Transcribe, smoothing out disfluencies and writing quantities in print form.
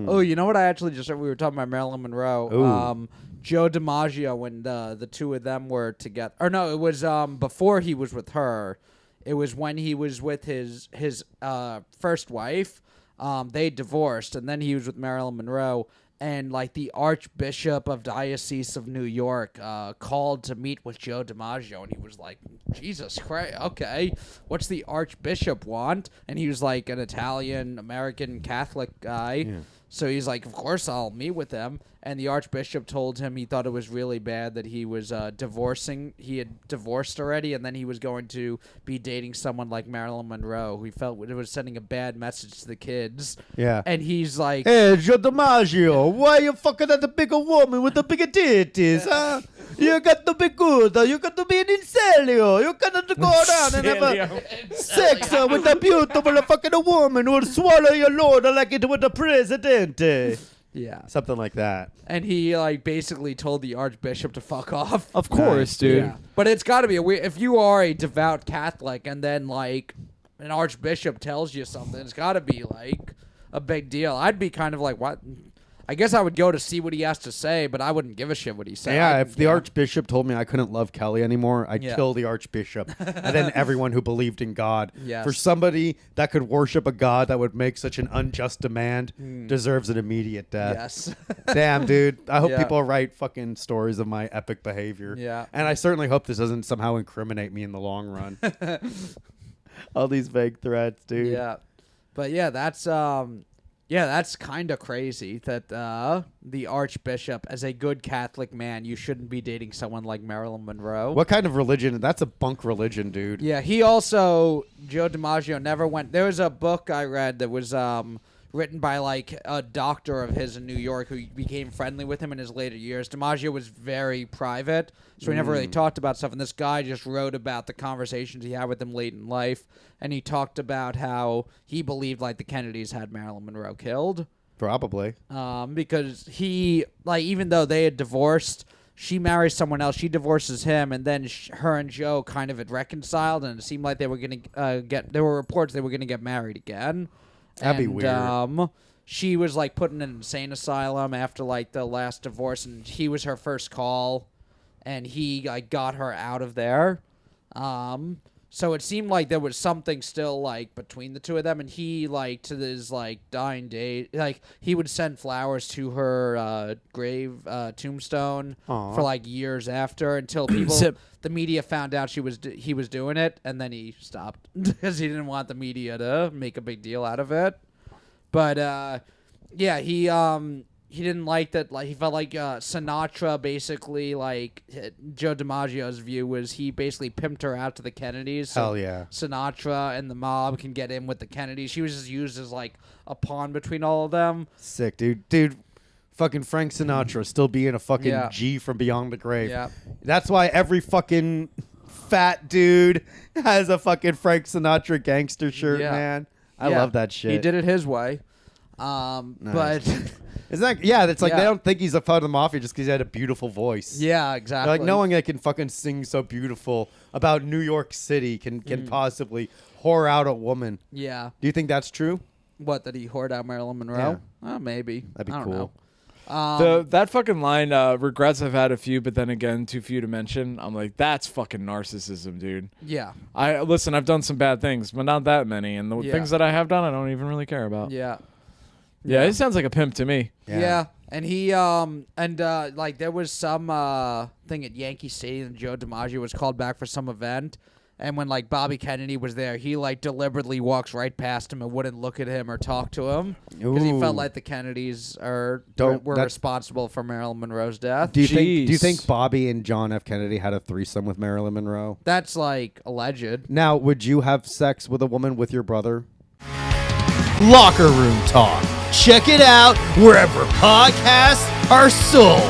Oh, you know what? I actually just we were talking about Marilyn Monroe. Joe Dimaggio, when the two of them were together. Or no, it was before he was with her. It was when he was with his first wife. They divorced, and then he was with Marilyn Monroe. And like the Archbishop of Diocese of New York called to meet with Joe Dimaggio, and he was like, "Jesus Christ, okay, what's the Archbishop want?" And he was like an Italian American Catholic guy. Yeah. So he's like, of course I'll meet with them. And the Archbishop told him he thought it was really bad that he was divorcing. He had divorced already, and then he was going to be dating someone like Marilyn Monroe, who he felt it was sending a bad message to the kids. Yeah. And he's like, "Hey, Joe Dimaggio, why you fucking at the bigger woman with the bigger titties, huh? You got to be good. You got to be an incelio. You got to go around and have a sex with a beautiful fucking woman who will swallow your load like it with the presidente." Yeah. Something like that. And he like basically told the Archbishop to fuck off. Of course, dude. Yeah. But it's got to be a weird, if you are a devout Catholic and then like an Archbishop tells you something, it's got to be like a big deal. I'd be kind of like, what? I guess I would go to see what he has to say, but I wouldn't give a shit what he said. Yeah, if the Archbishop told me I couldn't love Kelly anymore, I'd kill the Archbishop. And then everyone who believed in God. Yes. For somebody that could worship a God that would make such an unjust demand deserves an immediate death. Yes. Damn, dude. I hope people write fucking stories of my epic behavior. Yeah. And I certainly hope this doesn't somehow incriminate me in the long run. All these vague threats, dude. Yeah. But yeah, that's kind of crazy that the Archbishop, as a good Catholic man, you shouldn't be dating someone like Marilyn Monroe. What kind of religion? That's a bunk religion, dude. Yeah, he also, Joe Dimaggio never went. There was a book I read that was written by like a doctor of his in New York who became friendly with him in his later years. Dimaggio was very private, so he never really talked about stuff. And this guy just wrote about the conversations he had with him late in life. And he talked about how he believed like the Kennedys had Marilyn Monroe killed. Probably. Because he, like, even though they had divorced, she marries someone else. She divorces him, and then her and Joe kind of had reconciled, and it seemed like they were going to there were reports they were going to get married again. That'd be weird. She was, like, put in an insane asylum after, like, the last divorce, and he was her first call, and he, like, got her out of there. So it seemed like there was something still, like, between the two of them, and he, like, to his, like, dying day, like, he would send flowers to her tombstone for, like, years after, until people, the media found out he was doing it, and then he stopped, because he didn't want the media to make a big deal out of it. But, yeah, he didn't like that. Like, he felt like Sinatra basically, like, Joe Dimaggio's view was he basically pimped her out to the Kennedys. So Hell yeah. Sinatra and the mob can get in with the Kennedys. She was just used as, like, a pawn between all of them. Sick, dude. Dude, fucking Frank Sinatra still being a fucking G from beyond the grave. Yeah. That's why every fucking fat dude has a fucking Frank Sinatra gangster shirt, man. I love that shit. He did it his way. Nice. But... It's like, it's like they don't think he's a part of the mafia just because he had a beautiful voice. Yeah, exactly. They're like, no one that can fucking sing so beautiful about New York City can possibly whore out a woman. Yeah. Do you think that's true? What, that he whored out Marilyn Monroe? Yeah. Maybe. That'd be I don't cool. know. That fucking line, regrets I've had a few, but then again, too few to mention. I'm like, that's fucking narcissism, dude. Yeah. Listen, I've done some bad things, but not that many. And the things that I have done, I don't even really care about. Yeah. Yeah, it sounds like a pimp to me. Yeah. And he, like, there was some thing at Yankee Stadium, Joe Dimaggio was called back for some event. And when, like, Bobby Kennedy was there, he, like, deliberately walks right past him and wouldn't look at him or talk to him. Because he felt like the Kennedys were responsible for Marilyn Monroe's death. Do you think Bobby and John F. Kennedy had a threesome with Marilyn Monroe? That's, like, alleged. Now, would you have sex with a woman with your brother? Locker Room Talk. Check it out wherever podcasts are sold.